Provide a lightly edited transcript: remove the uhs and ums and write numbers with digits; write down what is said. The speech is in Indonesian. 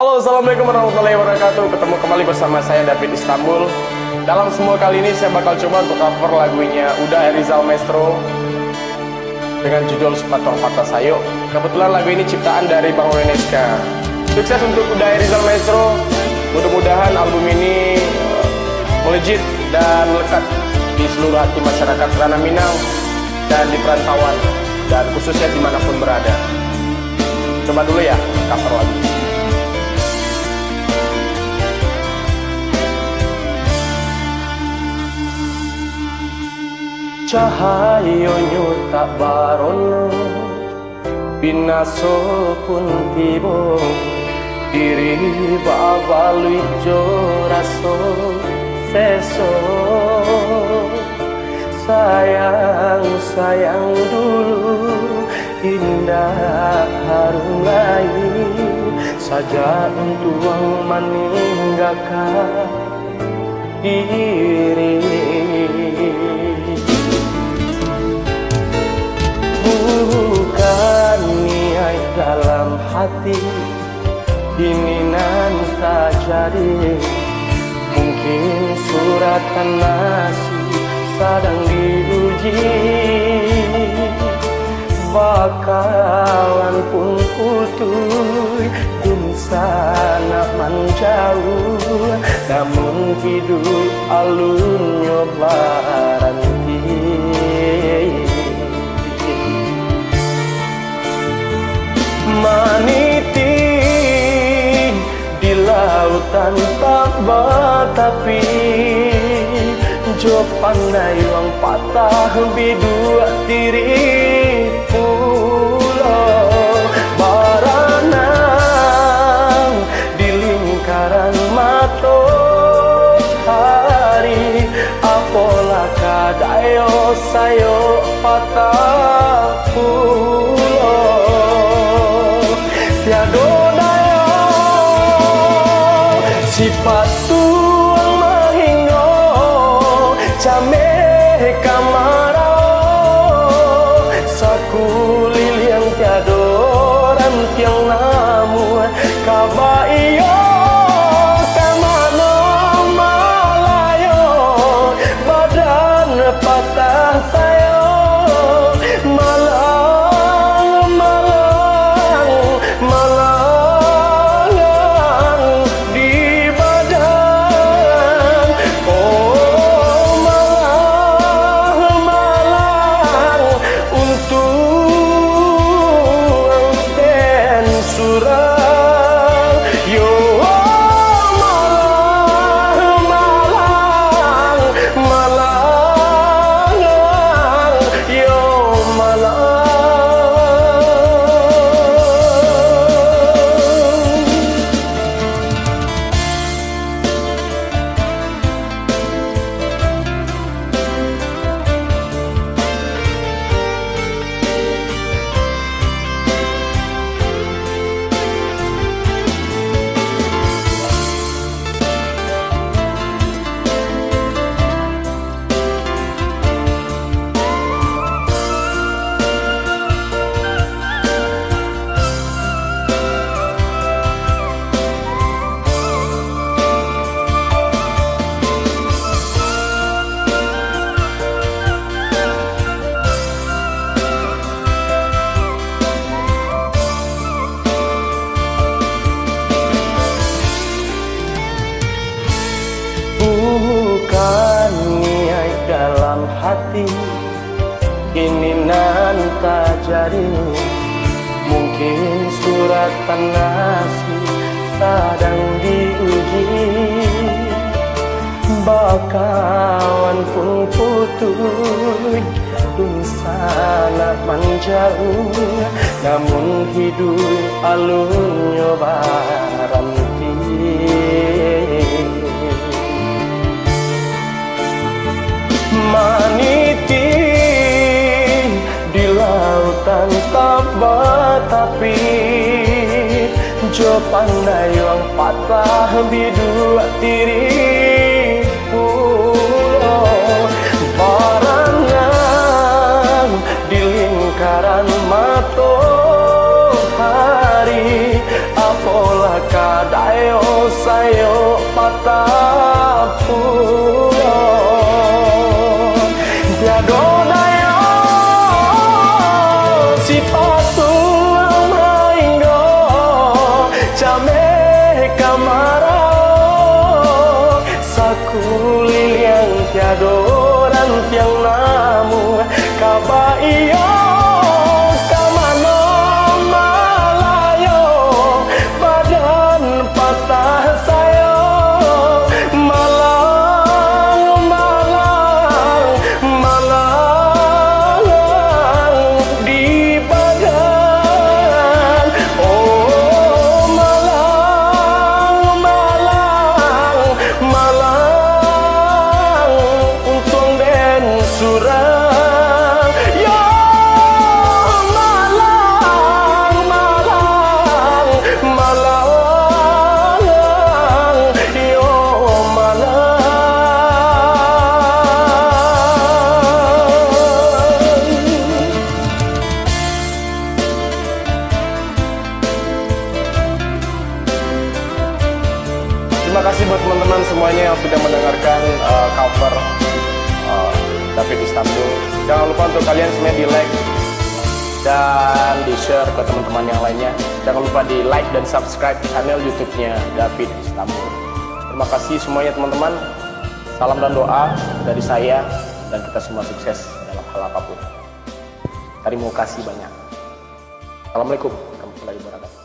Halo, assalamualaikum warahmatullahi wabarakatuh. Ketemu kembali bersama saya David Istanbul. Dalam semua kali ini saya bakal coba untuk cover lagunya Uda Rizal Maestro dengan judul Sepatong Patah Sayo. Kebetulan lagu ini ciptaan dari Bang Reneska. Sukses untuk Uda Rizal Maestro. Mudah-mudahan album ini melejit dan melekat di seluruh hati masyarakat Ranah Minang dan di perantauan, dan khususnya dimanapun berada. Coba dulu ya cover lagu. Cahayonyo tak barono, binaso pun tibo, diri babalui joraso seso. Sayang, sayang dulu, indah harum lain, saja untuk meninggalkan diri. Bukan niat dalam hati, ini nan tak jadi. Mungkin suratan nasib sedang diuji, bakalan pun putus insana menjauh, namun hidup alunnya baranti. Maniti di lautan tak batapi, jo pandai wang patah bidua tiri pulau baranang di lingkaran matahari. Apalah kadayo sayo patah pulau tiado dayo sifat tuang mahingo came kamarao sakuli yang tiado rantiang namu kabaiyo kamano malayo badan patah sayo dalam hati, ini nan tak jadi. Mungkin suratan nasib sedang diuji, bakawan pun putus insana menjauh, namun hidup alunnya baranti. Maniti di lautan tak batapi, jo pandai wang patah bidua tiri pulau barangan di lingkaran matahari. Apalah kada patah pulau tiado daya si patu mainggo jame kamarau sakuli yang tiado rantiang namu kabaiyo kamano malayo badan patah sayo malang malang malang di badan oh malang malang malang untung den surang yo malang malang malang yo malang. Terima kasih buat teman-teman semuanya yang sudah mendengarkan cover David Istanbul. Jangan lupa untuk kalian semua di like dan di share ke teman-teman yang lainnya. Jangan lupa di like dan subscribe channel YouTube-nya David Istanbul. Terima kasih semuanya teman-teman. Salam dan doa dari saya dan kita semua sukses dalam hal apapun. Terima kasih banyak. Assalamualaikum warahmatullahi wabarakatuh.